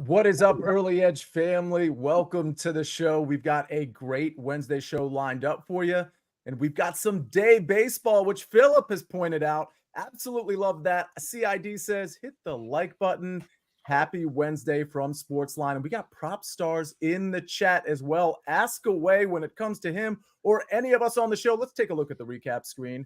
What is up, Early Edge family? Welcome to the show. We've got a great Wednesday show lined up for you, and we've got some day baseball, which Philip has pointed out. Absolutely love that. CID says, hit the like button. Happy Wednesday from SportsLine. And we got prop stars in the chat as well. Ask away when it comes to him or any of us on the show. Let's take a look at the recap screen.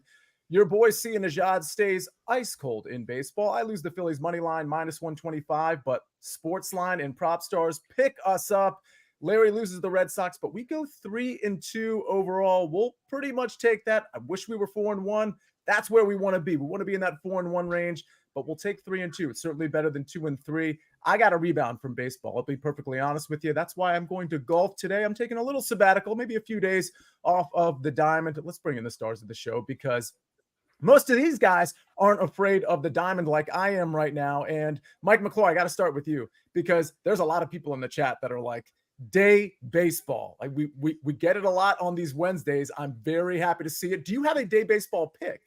Your boy Sia Nejad stays ice cold in baseball. I lose the Phillies money line -125, but SportsLine and prop stars pick us up. Larry loses the Red Sox, but we go 3-2 overall. We'll pretty much take that. I wish we were 4-1. That's where we want to be. We want to be in that 4-1 range, but we'll take 3-2. It's certainly better than 2-3. I got a rebound from baseball. I'll be perfectly honest with you. That's why I'm going to golf today. I'm taking a little sabbatical, maybe a few days off of the diamond. Let's bring in the stars of the show because most of these guys aren't afraid of the diamond like I am right now. And Mike McClure, I got to start with you because there's a lot of people in the chat that are like, day baseball. Like we get it a lot on these Wednesdays. I'm very happy to see it. Do you have a day baseball pick?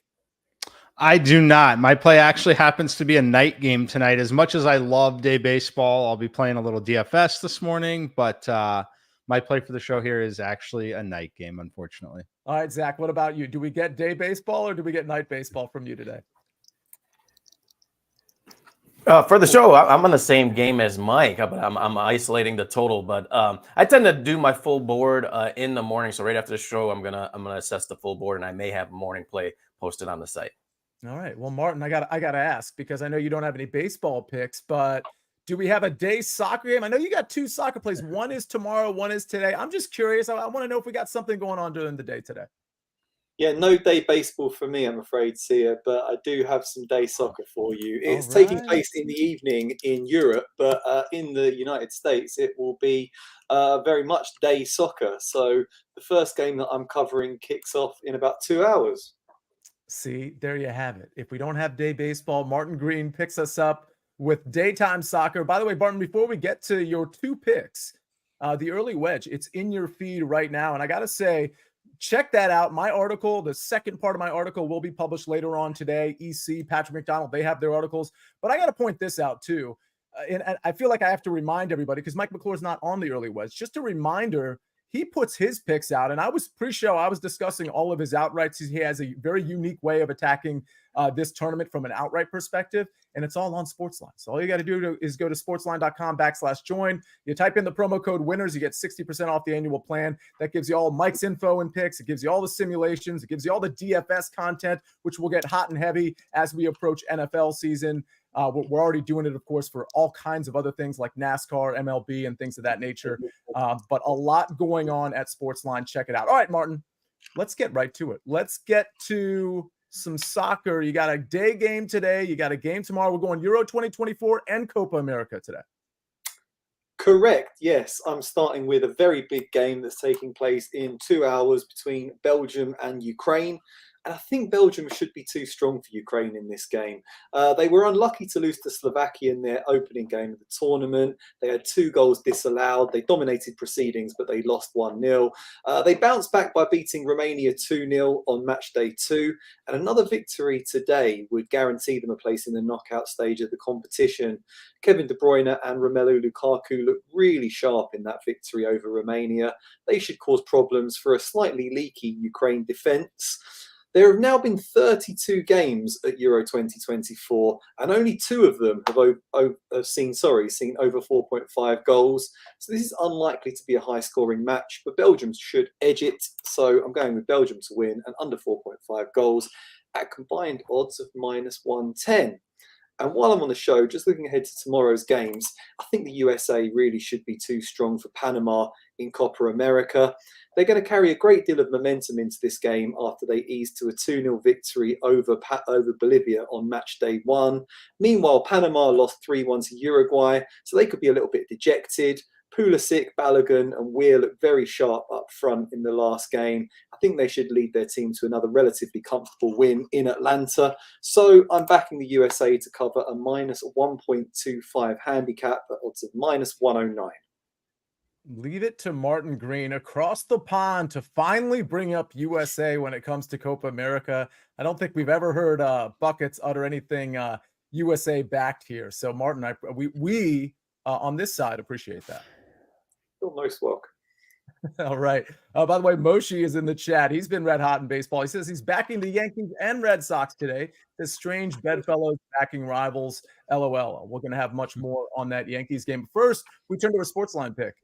I do not. My play actually happens to be a night game tonight. As much as I love day baseball, I'll be playing a little DFS this morning, but my play for the show here is actually a night game, unfortunately. All right, Zach, what about you? Do we get day baseball or do we get night baseball from you today? For the show, I'm on the same game as Mike, but I'm isolating the total. But I tend to do my full board in the morning. So right after the show, I'm gonna assess the full board, and I may have morning play posted on the site. All right. Well, Martin, I gotta ask because I know you don't have any baseball picks, but do we have a day soccer game? I know you got two soccer plays. One is tomorrow, one is today. I'm just curious. I want to know if we got something going on during the day today. Yeah, no day baseball for me, I'm afraid, Sia, but I do have some day soccer for you. It's taking place in the evening in Europe, but in the United States, it will be very much day soccer. So the first game that I'm covering kicks off in about 2 hours. See, there you have it. If we don't have day baseball, Martin Green picks us up with daytime soccer. By the way, Martin, before we get to your two picks, the early wedge, it's in your feed right now. And I got to say, check that out. My article, the second part of my article will be published later on today. EC, Patrick McDonald, they have their articles. But I got to point this out too. And I feel like I have to remind everybody because Mike McClure is not on the early wedge. Just a reminder, he puts his picks out. And I was pre-show, I was discussing all of his outrights. He has a very unique way of attacking this tournament from an outright perspective. And it's all on SportsLine. So all you got to do is go to sportsline.com/join. You type in the promo code winners, you get 60% off the annual plan. That gives you all Mike's info and picks. It gives you all the simulations. It gives you all the DFS content, which will get hot and heavy as we approach NFL season. We're already doing it, of course, for all kinds of other things like NASCAR, MLB, and things of that nature. But a lot going on at SportsLine. Check it out. All right, Martin, let's get right to it. Let's get to some soccer. You got a day game today. You got a game tomorrow. We're going Euro 2024 and Copa America today. Correct. Yes, I'm starting with a very big game that's taking place in 2 hours between Belgium and Ukraine. And I think Belgium should be too strong for Ukraine in this game. They were unlucky to lose to Slovakia in their opening game of the tournament. They had 2 goals disallowed. They dominated proceedings, but they lost 1-0. They bounced back by beating Romania 2-0 on match day 2. And another victory today would guarantee them a place in the knockout stage of the competition. Kevin De Bruyne and Romelu Lukaku looked really sharp in that victory over Romania. They should cause problems for a slightly leaky Ukraine defence. There have now been 32 games at Euro 2024, and only 2 of them have seen over 4.5 goals. So this is unlikely to be a high-scoring match, but Belgium should edge it. So I'm going with Belgium to win and under 4.5 goals at combined odds of -110. And while I'm on the show, just looking ahead to tomorrow's games, I think the USA really should be too strong for Panama in Copa America. They're going to carry a great deal of momentum into this game after they eased to a 2-0 victory over Bolivia on match day 1. Meanwhile, Panama lost 3-1 to Uruguay, so they could be a little bit dejected. Pulisic, Balogun and Weir look very sharp up front in the last game. I think they should lead their team to another relatively comfortable win in Atlanta. So I'm backing the USA to cover a -1.25 handicap at odds of -109. Leave it to Martin Green across the pond to finally bring up USA when it comes to Copa America. I don't think we've ever heard Buckets utter anything USA backed here. So Martin, we on this side. Appreciate that. You're most welcome. All right. By the way, Moshi is in the chat. He's been red hot in baseball. He says he's backing the Yankees and Red Sox today. This strange bedfellows backing rivals. LOL. We're going to have much more on that Yankees game. First, we turn to a SportsLine pick.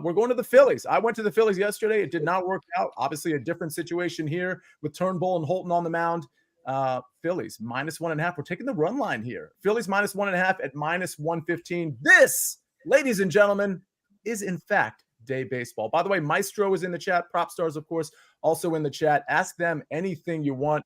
We're going to the Phillies. I went to the Phillies yesterday. It did not work out. Obviously, a different situation here with Turnbull and Holton on the mound. Phillies -1.5. We're taking the run line here. Phillies -1.5 at -115. This, ladies and gentlemen, is in fact day baseball. By the way, Maestro is in the chat. Prop Stars, of course, also in the chat. Ask them anything you want.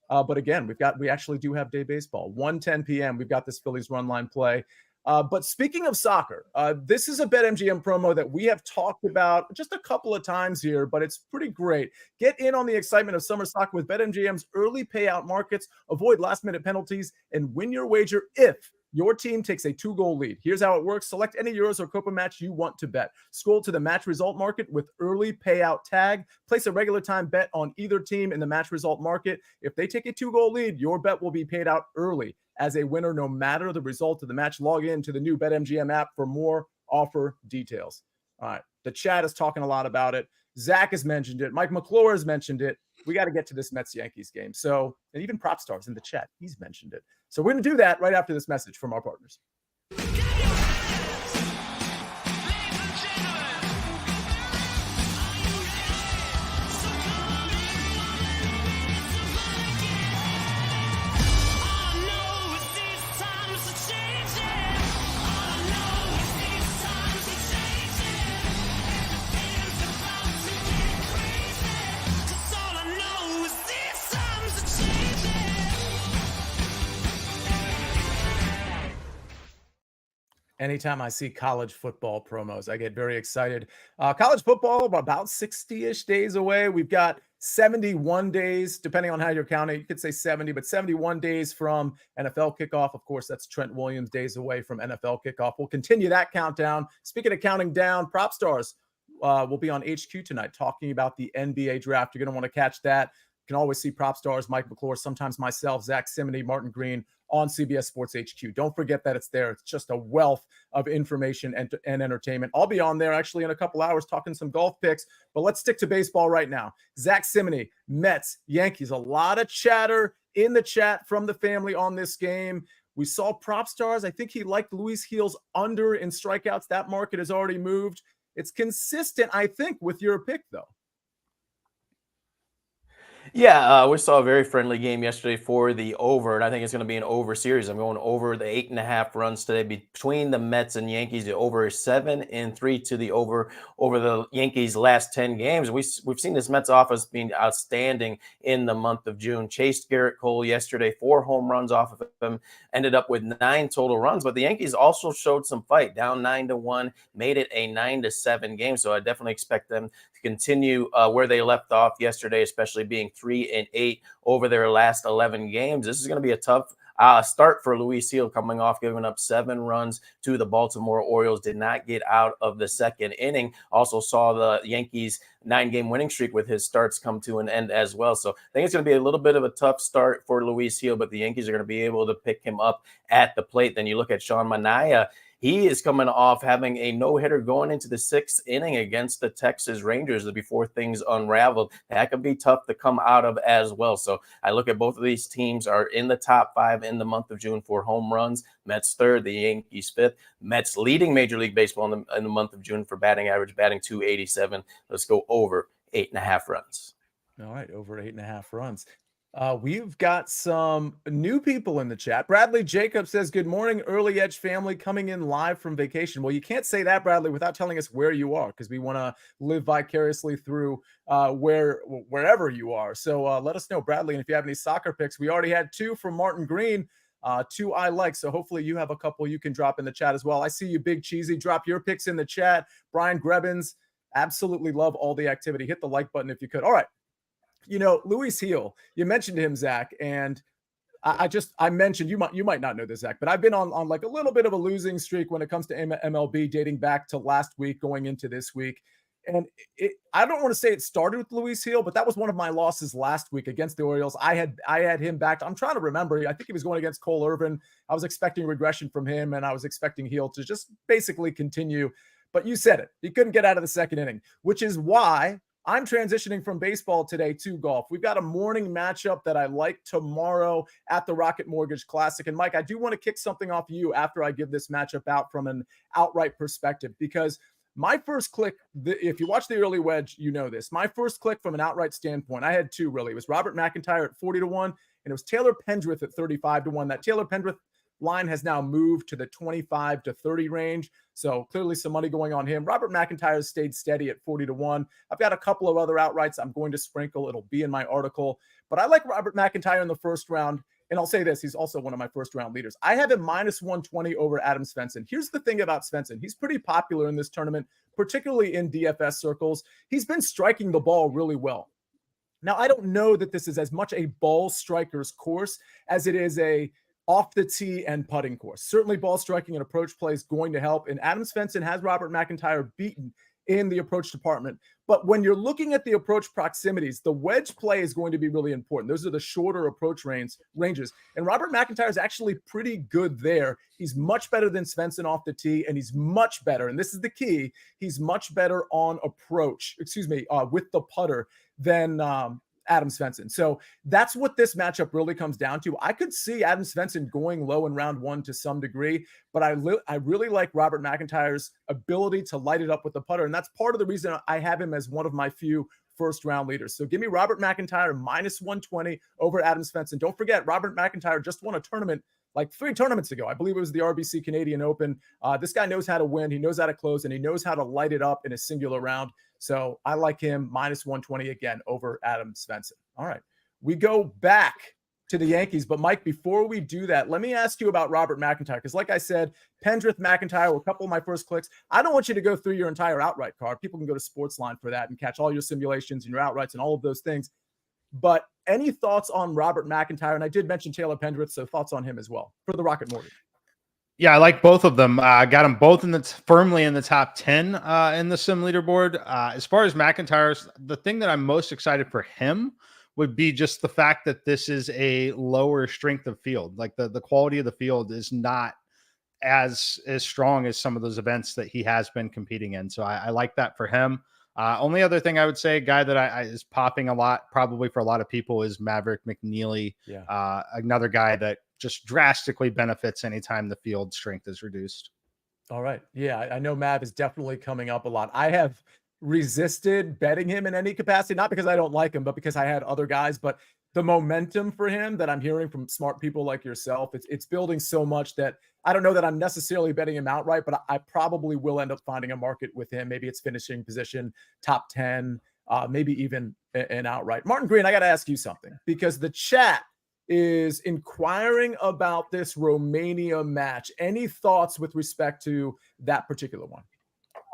But again, we actually do have day baseball. 1:10 p.m. We've got this Phillies run line play. But speaking of soccer, this is a BetMGM promo that we have talked about just a couple of times here, but it's pretty great. Get in on the excitement of summer soccer with BetMGM's early payout markets. Avoid last-minute penalties and win your wager if your team takes a 2-goal lead. Here's how it works. Select any Euros or Copa match you want to bet. Scroll to the match result market with early payout tag. Place a regular time bet on either team in the match result market. If they take a 2-goal lead, your bet will be paid out early as a winner no matter the result of the match. Log in to the new BetMGM app for more offer details. All right. The chat is talking a lot about it. Zack has mentioned it. Mike McClure has mentioned it. We got to get to this Mets-Yankees game. So, and even Prop Stars in the chat, he's mentioned it. So we're going to do that right after this message from our partners. Anytime I see college football promos, I get very excited. College football, about 60-ish days away. We've got 71 days, depending on how you're counting. You could say 70, but 71 days from NFL kickoff. Of course, that's Trent Williams days away from NFL kickoff. We'll continue that countdown. Speaking of counting down, Prop Stars will be on HQ tonight talking about the NBA draft. You're going to want to catch that. You can always see Prop Stars, Mike McClure, sometimes myself, Zack, Cimini, Martin Green on CBS Sports HQ. Don't forget that it's there. It's just a wealth of information and entertainment. I'll be on there actually in a couple hours talking some golf picks, but let's stick to baseball right now. Zack Cimini, Mets, Yankees, a lot of chatter in the chat from the family on this game. We saw Prop Stars. I think he liked Luis Gil's under in strikeouts. That market has already moved. It's consistent, I think, with your pick, though. Yeah, we saw a very friendly game yesterday for the over, and I think it's going to be an over series. I'm going over the 8.5 runs today between the Mets and Yankees. The over is 7-3 to the over the Yankees' last 10 games. We've seen this Mets offense being outstanding in the month of June. Chased Garrett Cole yesterday, 4 home runs off of him, ended up with 9 total runs. But the Yankees also showed some fight, down 9-1, made it a 9-7 game. So I definitely expect them to continue where they left off yesterday, especially being 3-8 over their last 11 games. This is going to be a tough start for Luis Gil, coming off giving up 7 runs to the Baltimore Orioles. Did not get out of the second inning. Also saw the Yankees 9-game winning streak with his starts come to an end as well. So I think it's going to be a little bit of a tough start for Luis Gil, but the Yankees are going to be able to pick him up at the plate. Then you look at Sean Manaea. He is coming off having a no-hitter going into the 6th inning against the Texas Rangers before things unraveled. That could be tough to come out of as well. So I look at both of these teams are in the top 5 in the month of June for home runs. Mets 3rd, the Yankees 5th. Mets leading Major League Baseball in the month of June for batting average, batting .287. Let's go over 8.5 runs. All right, over 8.5 runs. We've got some new people in the chat. Bradley Jacob says, good morning, Early Edge family, coming in live from vacation. Well, you can't say that, Bradley, without telling us where you are, because we want to live vicariously through wherever you are. So let us know, Bradley. And if you have any soccer picks, we already had 2 from Martin Green, 2 I like. So hopefully you have a couple you can drop in the chat as well. I see you, Big Cheesy. Drop your picks in the chat. Brian Grebbins, absolutely love all the activity. Hit the like button if you could. All right. You know, Luis Gil, you mentioned him, Zack, and I mentioned, you might not know this, Zack, but I've been on like a little bit of a losing streak when it comes to MLB, dating back to last week, going into this week. And I don't want to say it started with Luis Hill, but that was one of my losses last week against the Orioles. I had him backed. I'm trying to remember. I think he was going against Cole Irvin. I was expecting regression from him, and I was expecting Hill to just basically continue. But you said it. He couldn't get out of the second inning, which is why I'm transitioning from baseball today to golf. We've got a morning matchup that I like tomorrow at the Rocket Mortgage Classic. And Mike, I do want to kick something off you after I give this matchup out from an outright perspective, because my first click, if you watch the early wedge, you know this. My first click from an outright standpoint, I had two really. It was Robert McIntyre at 40-1, and it was Taylor Pendrith at 35-1. That Taylor Pendrith line has now moved to the 25 to 30 range. So clearly some money going on him. Robert McIntyre has stayed steady at 40-1. I've got a couple of other outrights I'm going to sprinkle. It'll be in my article. But I like Robert McIntyre in the first round. And I'll say this, he's also one of my first round leaders. I have him minus 120 over Adam Svensson. Here's the thing about Svensson. He's pretty popular in this tournament, particularly in DFS circles. He's been striking the ball really well. Now, I don't know that this is as much a ball striker's course as it is a off the tee and putting course. Certainly ball striking and approach play is going to help. And Adam Svensson has Robert McIntyre beaten in the approach department. But when you're looking at the approach proximities, the wedge play is going to be really important. Those are the shorter approach ranges. And Robert McIntyre is actually pretty good there. He's much better than Svensson off the tee, and he's much better, and this is the key, he's much better on approach, with the putter than Adam Svensson. So that's what this matchup really comes down to. I could see Adam Svensson going low in round one to some degree, but I really like Robert McIntyre's ability to light it up with the putter. And that's part of the reason I have him as one of my few first round leaders. So give me Robert McIntyre minus 120 over Adam Svensson. Don't forget, Robert McIntyre just won a tournament like 3 tournaments ago. I believe it was the RBC Canadian Open. This guy knows how to win. He knows how to close, and he knows how to light it up in a singular round. So I like him minus 120 again over Adam Svensson. All right. We go back to the Yankees. But Mike, before we do that, let me ask you about Robert McIntyre. Because like I said, Pendrith, McIntyre were a couple of my first clicks. I don't want you to go through your entire outright card. People can go to SportsLine for that and catch all your simulations and your outrights and all of those things. But any thoughts on Robert McIntyre? And I did mention Taylor Pendrith, so thoughts on him as well for the Rocket Mortgage. Yeah, I like both of them. I got them both firmly in the top 10 in the sim leaderboard. As far as McIntyre's, the thing that I'm most excited for him would be just the fact that this is a lower strength of field. Like the quality of the field is not as strong as some of those events that he has been competing in. So I like that for him. Only other thing I would say, a guy that is popping a lot, probably for a lot of people, is Maverick McNeely. Yeah. Another guy that just drastically benefits anytime the field strength is reduced. All right. Yeah, I know Mav is definitely coming up a lot. I have resisted betting him in any capacity, not because I don't like him, but because I had other guys. But the momentum for him that I'm hearing from smart people like yourself, it's building so much that I don't know that I'm necessarily betting him outright, but I probably will end up finding a market with him. Maybe it's finishing position, top 10, maybe even an outright. Martin Green, I got to ask you something, because the chat is inquiring about this Romania match. Any thoughts with respect to that particular one?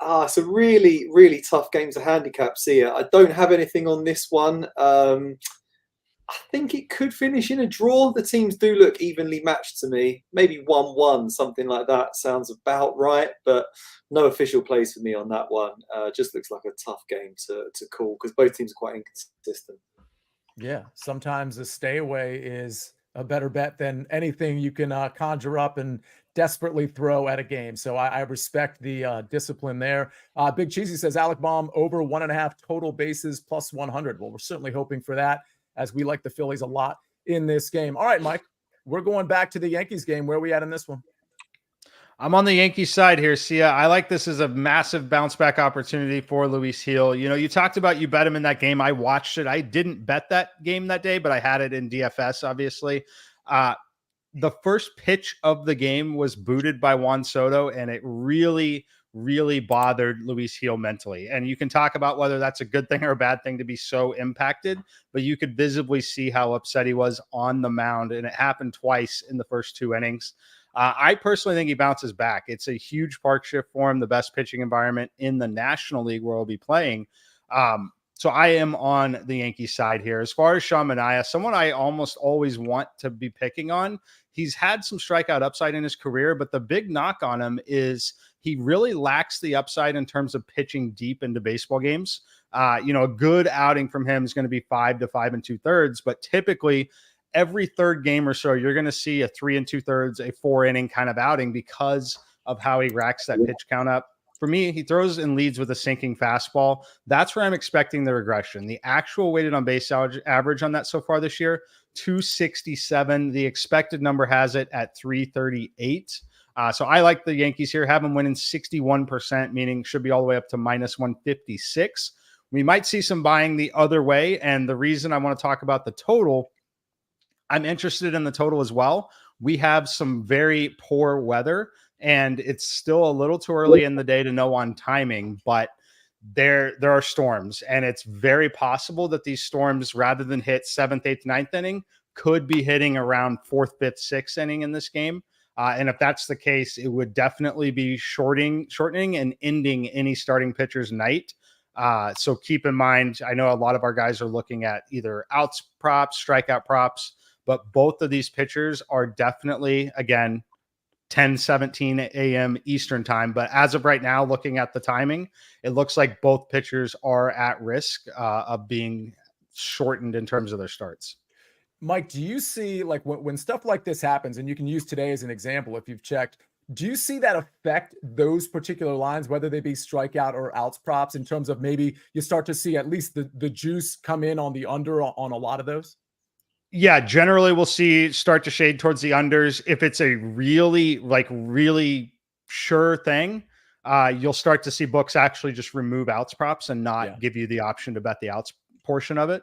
It's a really, really tough game to handicap, Sia. I don't have anything on this one. I think it could finish in a draw. The teams do look evenly matched to me. Maybe 1-1, something like that sounds about right, but no official plays for me on that one. Just looks like a tough game to call, because both teams are quite inconsistent. Yeah, sometimes a stay away is a better bet than anything you can conjure up and desperately throw at a game. So I respect the discipline there. Big Cheesy says Alec Baum over 1.5 total bases plus 100. Well, we're certainly hoping for that, as we like the Phillies a lot in this game. All right, Mike, we're going back to the Yankees game. Where are we at in this one? I'm on the Yankees side here, Sia. I like this as a massive bounce back opportunity for Luis Hill. You know, you talked about you bet him in that game. I watched it. I didn't bet that game that day, but I had it in DFS, obviously. The first pitch of the game was booted by Juan Soto, and it really, really bothered Luis Hill mentally. And you can talk about whether that's a good thing or a bad thing to be so impacted, but you could visibly see how upset he was on the mound, and it happened twice in the first 2 innings. I personally think he bounces back. It's a huge park shift for him, the best pitching environment in the National League where he'll be playing. So I am on the Yankees side here. As far as Sean Manaea, someone I almost always want to be picking on, he's had some strikeout upside in his career, but the big knock on him is he really lacks the upside in terms of pitching deep into baseball games. A good outing from him is going to be 5 to 5 2/3, but typically every third game or so, you're going to see a 3 2/3, a 4-inning kind of outing because of how he racks that pitch count up. For me, he throws and leads with a sinking fastball. That's where I'm expecting the regression. The actual weighted on base average on that so far this year, 267. The expected number has it at 338. So I like the Yankees here, have them winning 61%, meaning should be all the way up to -156. We might see some buying the other way. And the reason I want to talk about the total, I'm interested in the total as well. We have some very poor weather, and it's still a little too early in the day to know on timing, but there are storms, and it's very possible that these storms, rather than hit 7th, 8th, 9th inning, could be hitting around 4th, 5th, 6th inning in this game. And if that's the case, it would definitely be shortening and ending any starting pitcher's night. So keep in mind, I know a lot of our guys are looking at either outs props, strikeout props, but both of these pitchers are definitely, again, 10:17 a.m. Eastern time. But as of right now, looking at the timing, it looks like both pitchers are at risk of being shortened in terms of their starts. Mike, do you see, like, when stuff like this happens, and you can use today as an example if you've checked, do you see that affect those particular lines, whether they be strikeout or outs props, in terms of maybe you start to see at least the juice come in on the under on a lot of those? Yeah, generally we'll see start to shade towards the unders. If it's a really sure thing, you'll start to see books actually just remove outs props and not give you the option to bet the outs portion of it.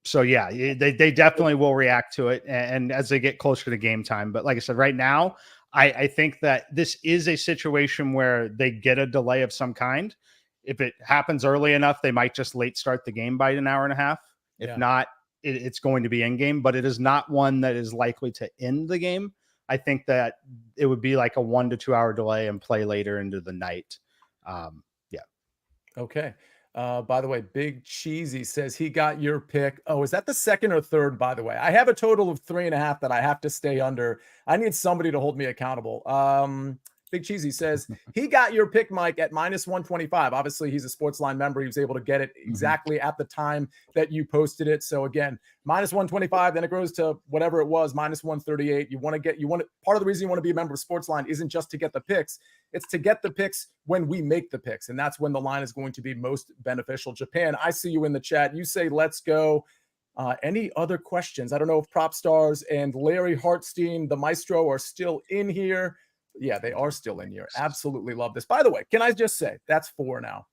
So yeah, they definitely will react to it, and as they get closer to game time. But like I said, right now, I think that this is a situation where they get a delay of some kind. If it happens early enough, they might just late start the game by an hour and a half. If not, it's going to be in game, but it is not one that is likely to end the game. I think that it would be like a 1 to 2 hour delay and play later into the night. Okay. By the way, Big Cheesy says he got your pick. Oh, is that the second or third, by the way? I have a total of 3.5 that I have to stay under. I need somebody to hold me accountable. Big Cheesy says he got your pick, Mike, at -125. Obviously, he's a SportsLine member. He was able to get it exactly at the time that you posted it. So again, -125, then it goes to whatever it was, -138. Part of the reason you want to be a member of SportsLine isn't just to get the picks. It's to get the picks when we make the picks. And that's when the line is going to be most beneficial. Japan, I see you in the chat. You say, let's go. Any other questions? I don't know if Prop Stars and Larry Hartstein, the maestro, are still in here. Yeah, they are still in here. Absolutely love this. By the way, can I just say that's 4 now?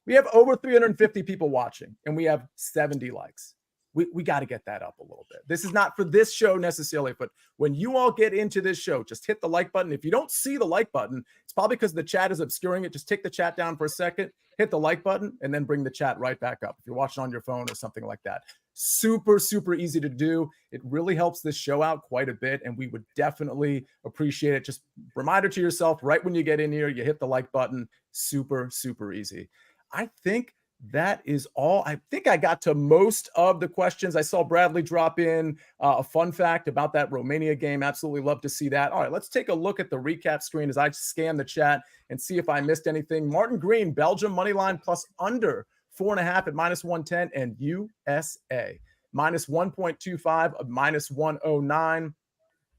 We have over 350 people watching, and we have 70 likes. We got to get that up a little bit. This is not for this show necessarily, but when you all get into this show, just hit the like button. If you don't see the like button, it's probably because the chat is obscuring it. Just take the chat down for a second, hit the like button, and then bring the chat right back up if you're watching on your phone or something like that. Super, super easy to do. It really helps this show out quite a bit, and we would definitely appreciate it. Just reminder to yourself, right when you get in here, you hit the like button. Super, super easy. I think that is all. I think I got to most of the questions. I saw Bradley drop in a fun fact about that Romania game. Absolutely love to see that. All right, let's take a look at the recap screen as I scan the chat and see if I missed anything. Martin Green, Belgium money line plus under 4.5 at -110, and USA -1.25 of -109.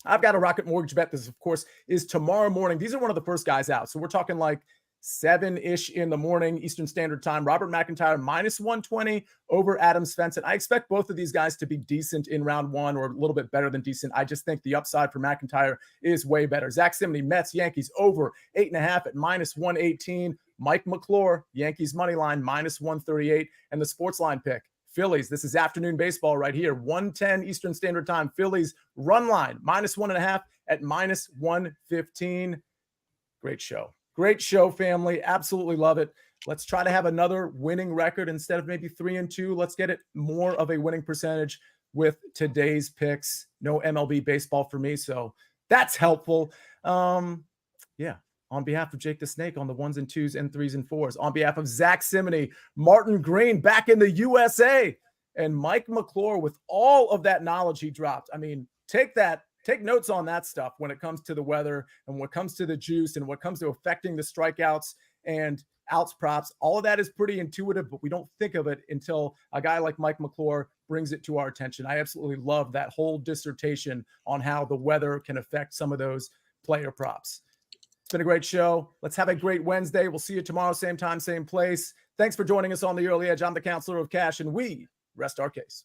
I've got a Rocket Mortgage bet. This, of course, is tomorrow morning. These are one of the first guys out. So we're talking like 7-ish in the morning, Eastern Standard Time. Robert McIntyre -120 over Adam Svensson. I expect both of these guys to be decent in round one, or a little bit better than decent. I just think the upside for McIntyre is way better. Zack Cimini, Mets, Yankees over 8.5 at -118. Mike McClure, Yankees money line -138. And the SportsLine pick, Phillies. This is afternoon baseball right here. 1:10 Eastern Standard Time. Phillies run line -1.5 at -115. Great show. Great show, family. Absolutely love it. Let's try to have another winning record instead of maybe 3-2. Let's get it more of a winning percentage with today's picks. No MLB baseball for me, so that's helpful. Yeah. On behalf of Jake the Snake on the 1s and 2s and 3s and 4s, on behalf of Zack Cimini, Martin Green back in the USA, and Mike McClure with all of that knowledge he dropped. I mean, take that take notes on that stuff when it comes to the weather and when it comes to the juice and what comes to affecting the strikeouts and outs props. All of that is pretty intuitive, but we don't think of it until a guy like Mike McClure brings it to our attention. I absolutely love that whole dissertation on how the weather can affect some of those player props. It's been a great show. Let's have a great Wednesday. We'll see you tomorrow, same time, same place. Thanks for joining us on The Early Edge. I'm the Counselor of Cash, and we rest our case.